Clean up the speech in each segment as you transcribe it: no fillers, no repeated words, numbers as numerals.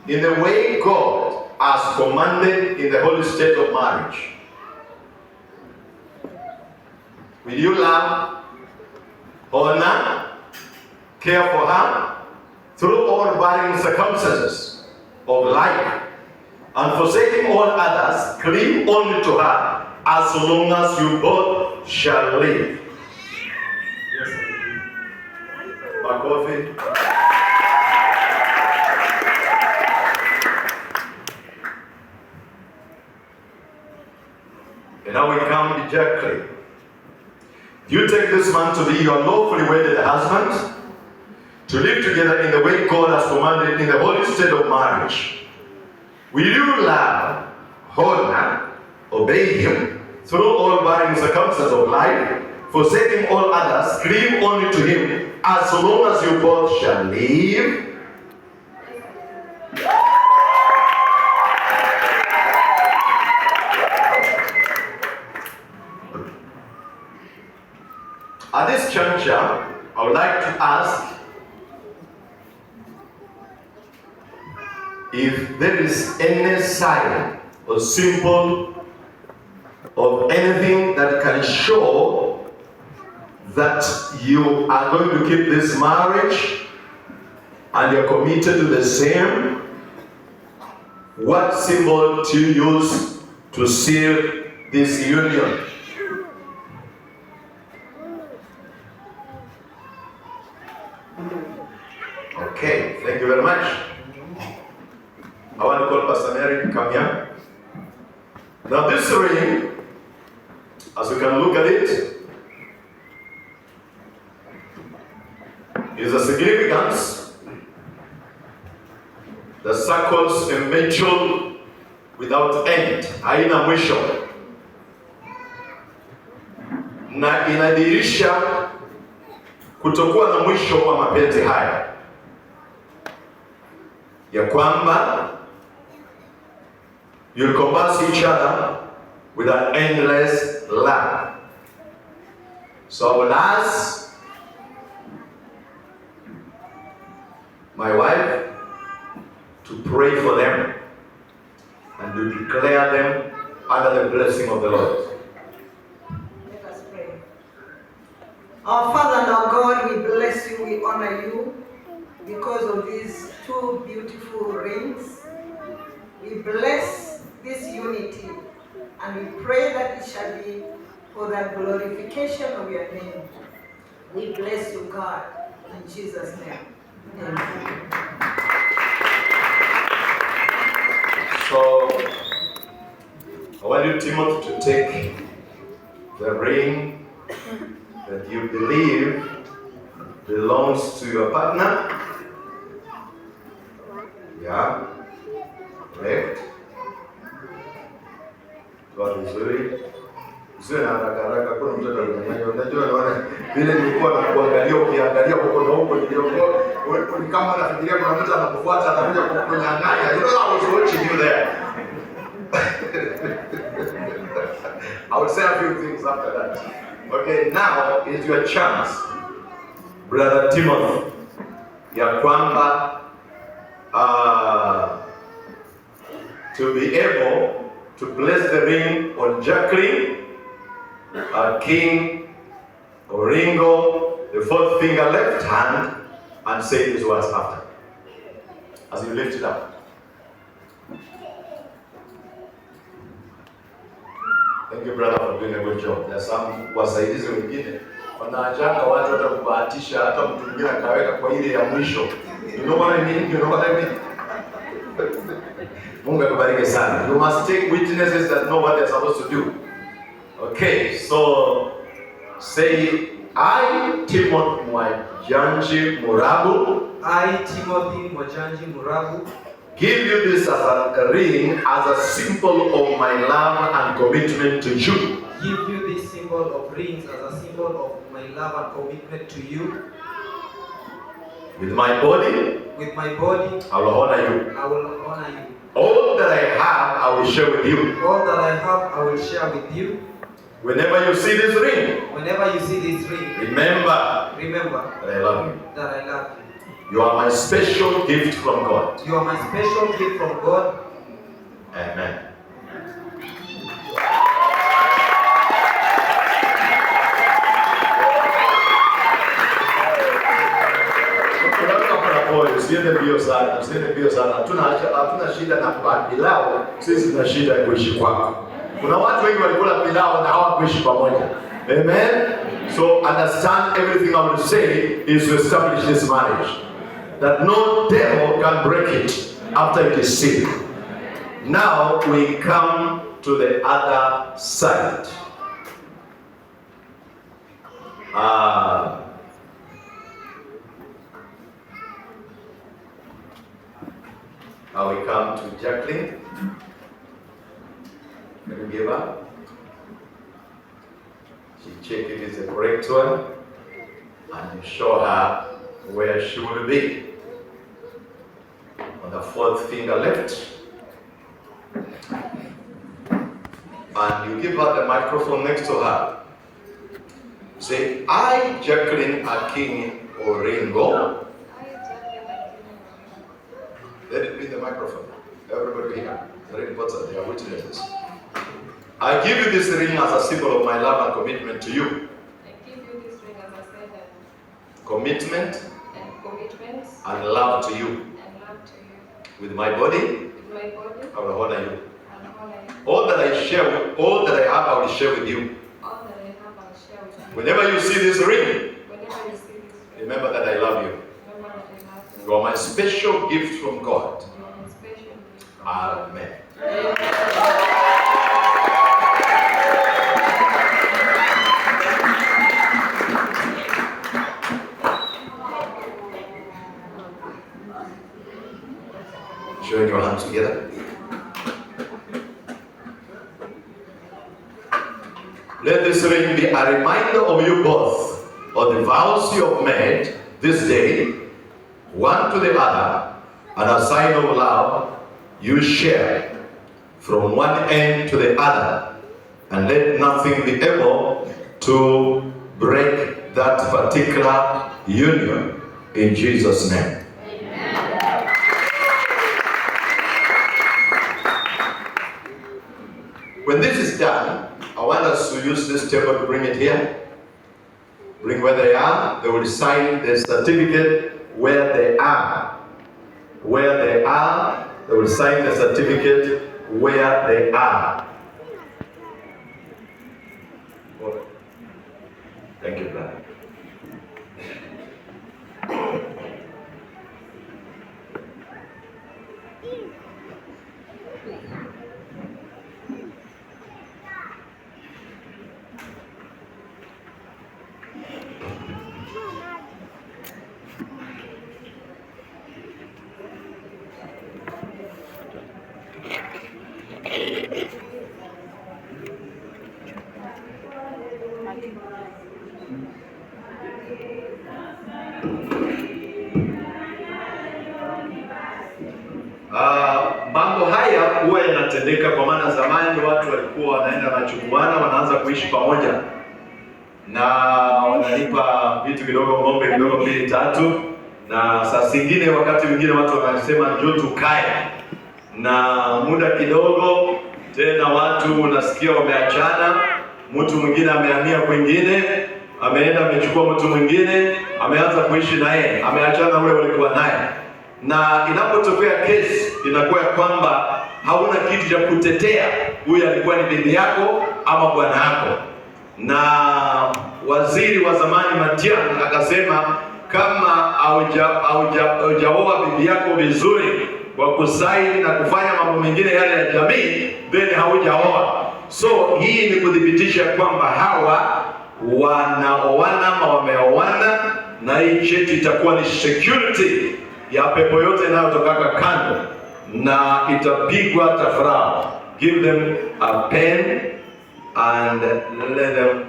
in the way God has commanded in the holy state of marriage? Will you love, honor, care for her through all varying circumstances of life, and forsaking all others, cling only to her as long as you both shall live? Yes, my coffee. And now we come to Jacqueline. Do you take this man to be your lawfully wedded husband, to live together in the way God has commanded in the holy state of marriage? Will you love, honor, obey him through all varying circumstances of life, forsaking all others, cleave only to him as long as you both shall live? At this juncture, I would like to ask if there is any sign or symbol of anything that can show that you are going to keep this marriage and you're committed to the same. What symbol do you use to seal this union? Okay, thank you very much. I want to call Pastor Mary to come here. Now this ring, as we can look at it, is a significance that circles a mutual without end, haina mwisho, na inadhihirisha kutokuwa na mwisho wa mapenzi haya, ya kwamba you'll converse each other with an endless love. So I will ask my wife to pray for them and to declare them under the blessing of the Lord. Let us pray. Our Father and our God, we bless you, we honor you because of these two beautiful rings. We bless this unity and we pray that it shall be for the glorification of your name. We bless you, God, in Jesus' name. Amen. So, I want you, Timothy, to take the ring that you believe belongs to your partner. Yeah, correct. God is very. Usiwe na haraka haraka, kuna mtu atanyang'anya. Unajua naona vile nilikuwa nakuangalia ukiangalia huko na huko, nilikuwa ni kama nafikiria kuna mtu anakufuata atakuja kukunyang'anya. You know, I was watching you there. I will say a few things after that. Okay, now is your chance, Brother Timothy, ya kwamba to be able to place the ring on Jacqueline, King Oringo, the fourth finger left hand, and say these words after, as you lift it up. Thank you, brother, for doing a good job. There are some wasaidizi wengine wanaachanga watu hata kubahatisha, hata mtu mwingine akaweka kwa ile ya mwisho. You know what I mean? You know what I mean? Mungu akubariki sana. You must take witnesses that know what they're supposed to do. Okay, so say, I, Timothy Mwajanji Murabu. I, Timothy Mwajanji Murabu. Give you this as a ring, as a symbol of my love and commitment to you. Give you this symbol of rings as a symbol of my love and commitment to you. With my body, I will honor you. I will honor you. All that I have, I will share with you. All that I have, I will share with you. Whenever you see this ring, whenever you see this ring, remember that I love you. That I love you. You are my special gift from God. You are my special gift from God. Amen. Usiende mbio sana, usiende mbio sana. Hatuna shida na pilau, sisi tuna shida ya kuishi kwako. Kuna watu wengi walikula pilau na hawakuishi pamoja. Amen. So understand, everything I will say is to establish this marriage. That no devil can break it after it is sealed. Now we come to the other side. Now we come to Jacqueline. Can you give her? She check it is the correct one, and you show her where she will be. On the fourth finger left. And you give her the microphone next to her. Say, I, Jacqueline Akin Oringo. Let it be the microphone. Everybody here. Very important. They are witnesses. I give you this ring as a symbol of my love and commitment to you. I give you this ring as a symbol of commitment and love to you. With my body, I will honor you. All that I have, I will share with you. Whenever you see this ring, remember that I love you. You are my special gift from God. Amen. Join your hands together. Let this ring be a reminder of you both of the vows you have made this day, one to the other, and a sign of love you share from one end to the other, and let nothing be able to break that particular union in Jesus' name. When this is done, I want us to use this table to bring it here. Bring where they are. They will sign the certificate where they are. Where they are, they will sign the certificate where they are. Thank you, brother. Mambo haya huwa yanatendeka kwa maana zamani watu walikuwa wanaenda machukuana, wanaanza kuishi pamoja na wanalipa vitu kidogo, ng'ombe kidogo 2-3, na saa zingine wakati mwingine watu wanasema njoo tukae, na muda kidogo tena watu unasikia wameachana, mtu mwingine amehamia kwingine, ameenda amechukua mtu mwingine, ameanza kuishi naye, ameachana ule walikuwa naye. Na inapotokea kesi inakuwa ya kwamba hauna kitu cha kutetea, huyu alikuwa ni bibi yako ama bwana yako. Na waziri wa zamani Matiang'i akasema kama haujaoa bibi yako vizuri kwa kusaini na kufanya mambo mengine yale ya jamii, then haujaoa. So hii ni kudhibitisha kwamba hawa wanaoana ama wameoana, na hii cheti itakuwa ni security ya pepo yote inayotokaka kando, na itapigwa tafrao. Give them a pen and let them.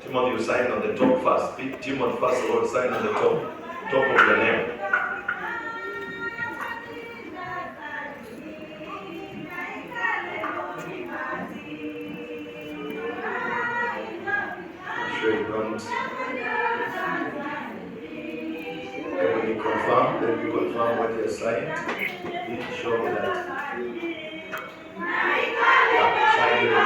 Timothy, you sign on the top first. Timothy first of all, sign on the top of your name. I'm sure you don't. confirm, let me confirm what you signed. It show that. Sign it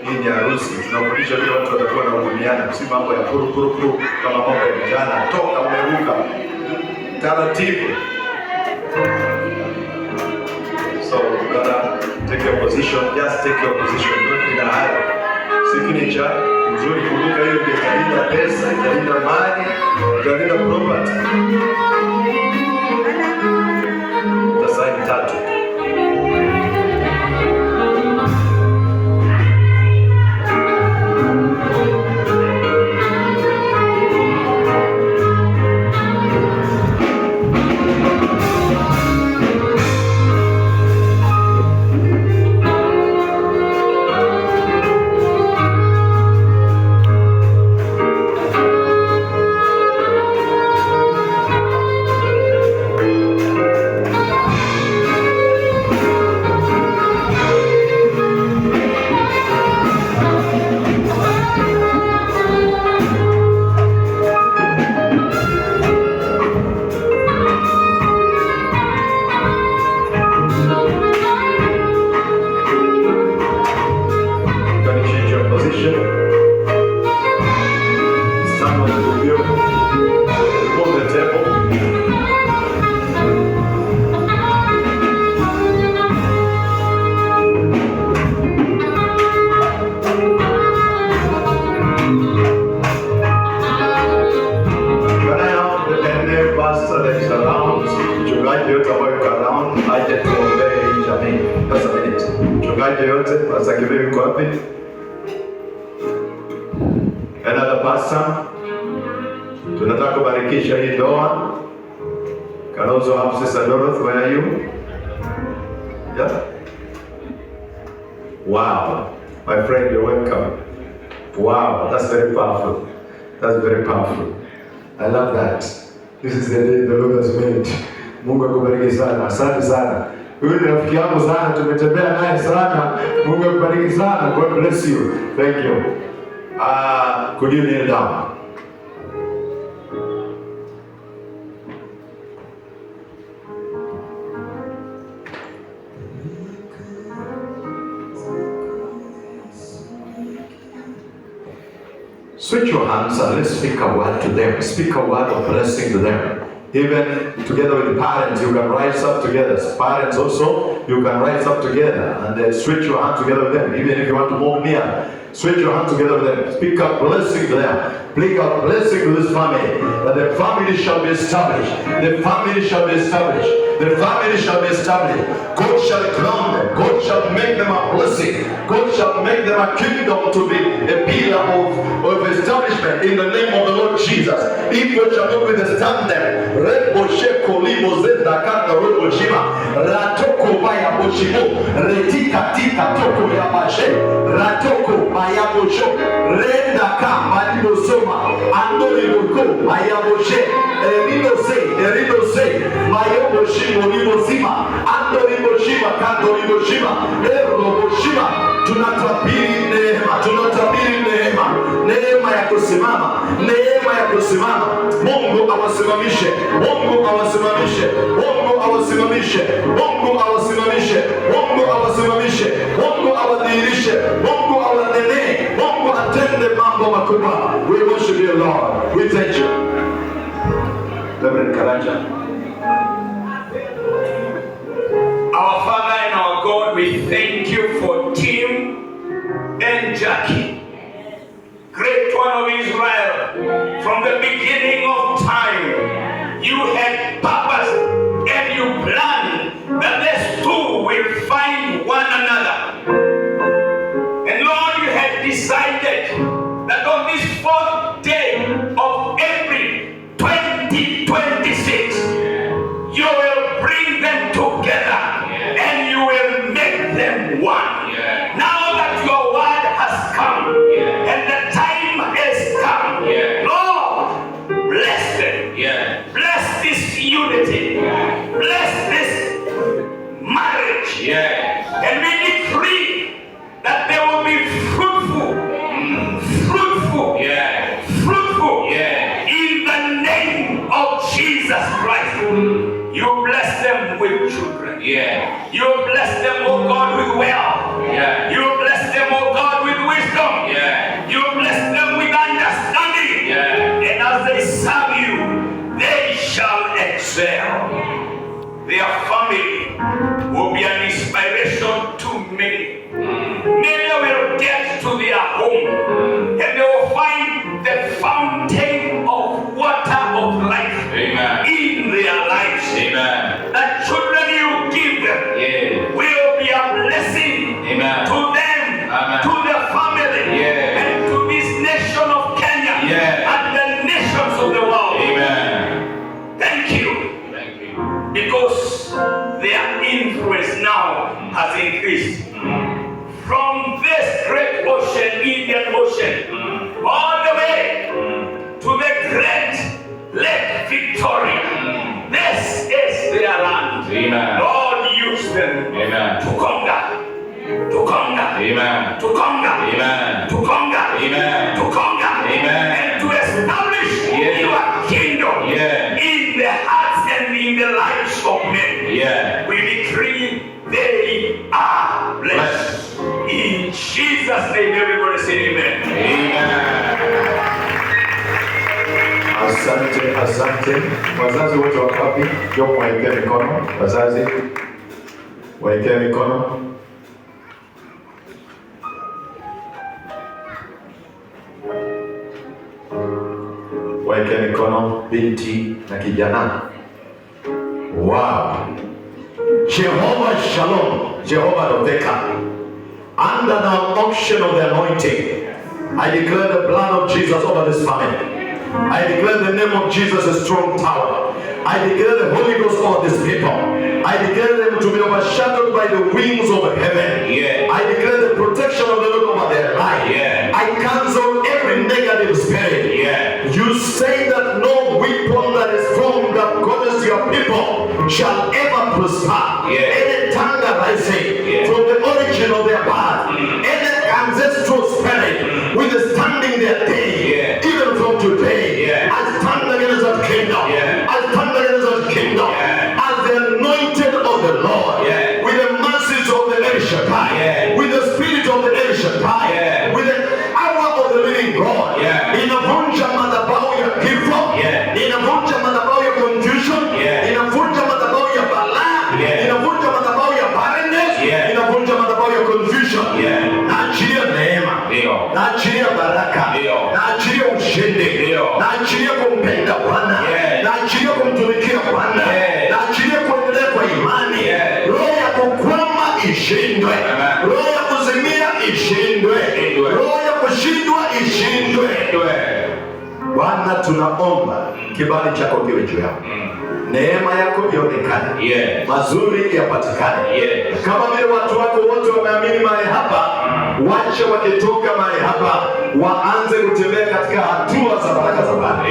hii ni harusi. Tunafundisha vile watu watakuwa na hudumiana, si mambo ya kuru kama mambo ya vijana. Toka umeruka taratibu. So you gotta take your position, just take your position. Don't be in a hurry. Signature nzuri, kumbuka hiyo ndio italinda pesa, italinda mali, italinda property. Tasaini 3. Another pastor, tunataka kubarikisha hii ndoa. Can also have Sister Dorothy, where are you? Yeah. Wow, my friend, you're welcome. Wow, that's very powerful. That's very powerful. I love that. This is the day the Lord has made. Mungu akubariki sana. Asante sana. Huyu ni rafiki yangu sana, tumetembea naye sana. Mungu akubariki sana. God bless you. Thank you. Could you kneel down? Switch your hands and let's speak a word to them. Speak a word of blessing to them. Even together with parents, you can rise up together. Parents also, you can rise up together and switch your hands together with them. Even if you want to move near, switch your hands together with them. Speak a blessing to them. Speak a blessing to this family. That the family shall be established. The family shall be established. The family shall be established. God shall crown them. God shall make them a blessing. God shall make them a kingdom to be a pillar of establishment in the name of the Lord Jesus. If you shall not withstand them, Rebo Sheko Libo Zenda Kanda Rebo Shima, Ratoko Baya Boshimo, Retika Tika Toko Yamashe, Ratoko Baya Bosho, Renda Ka Malibo Soma, Andoli Boko, Baya Boshe, Erido Se, Mayo Boshimo Libo Sima, Andoli Boshima, Kando Libo Shima, Ero Boshima. Tunatabiri neema, tunatabiri neema, neema ya kusimama, neema ya kusimama. Mungu awasimame. awasimamishe, Mungu awasimamishe, Mungu awasimamishe, Mungu awasimamishe, Mungu awasimamishe, Mungu awadhihirishe, Mungu awanenee, Mungu atende mambo makubwa. We worship you, Lord. We thank you. Reverend Karanja. Our Father and our God, we thank you for Tim and Jackie, great one of Israel. From the beginning of time, you had purpose and you planned that these two will find one another. And Lord, you had decided that on this 4th day of April 2026, you will bring them together and you will make them one. Now that your word has come and the time has come, Lord, bless them. Bless this unity. Bless this marriage. And we decree that they will be fruitful. In the name of Jesus Christ. You bless them with children. You bless them, oh God, with wealth. You bless them, oh God, with wisdom. You bless them with understanding. And as they serve you, they shall excel. Their family will be an inspiration to many. Many will get to their home and they will find the fountain of water of life in their lives. The children you give them will be a blessing to them, to their family, and to this nation of Kenya and the nations of the world. Thank you. Because their influence now has increased. From this great ocean, Indian Ocean, all the way to the great Lake Victoria. This is their land. Lord, use them to conquer. To conquer. To conquer. To conquer. To conquer. And to establish your kingdom in the hearts and in the lives of men. We decree they are blessed. In Jesus' name, everybody say amen. Asante, asante. Wazazi wote wako wapi? Njoo waekee mikono. Wazazi, waekee mikono. Waekee mikono binti na kijana. Wow. Jehovah Shalom, Jehovah Doveka. Under the unction of the anointing, I declare the blood of Jesus over this family. I declare the name of Jesus a strong tower. I declare the Holy Ghost over these people. I declare them to be overshadowed by the wings of heaven. I declare the protection of the Lord over their life. I cancel every negative spirit. You say that no weapon that is formed against your people shall ever prosper. Any tongue rising from the origin of their path, any ancestral spirit withstanding their day, even from today, I stand against that kingdom. I stand against that kingdom as the anointed of the Lord, with the masses of the El Shaddai, with the spirit of the El Shaddai, with the power of the living God. Inavunja madhabahu ya kifo, inavunja madhabahu ya confusion, inavunja madhabahu ya balaa, inavunja madhabahu ya barrenness, inavunja madhabahu ya confusion. Naachilia neema, naachilia baraka, naachilia ushindi, naachilia kumpenda Bwana, naachilia kumtumikia Bwana, naachilia kuendelea kwa imani. Roho ya kukwama ishindwe, roho ya kuzimia ishindwe, roho ya kushindwa ishindwe. Bwana, tunaomba kibali chako kiwe juu yao, neema yako ionekane, mazuri yapatikane. Kama vile watu wako wote wameamini mahali hapa, wacha wakitoka mahali hapa waanze kutembea katika hatua za baraka za Bwana.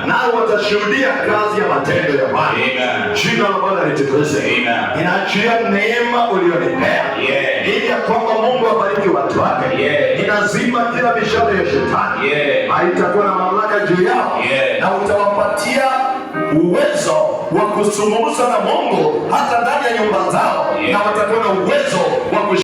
Nao watashuhudia kazi ya matendo ya Bwana. Jina la Bwana litukuzwe. Inaachilia neema ulionipea ili ya kwamba Mungu abariki watu wake. Inazima kila mishale ya shetani, haitakuwa na mamlaka juu yao, na utawapatia uwezo wa kuzungumza na Mungu hata ndani ya nyumba zao, na watakuwa na uwezo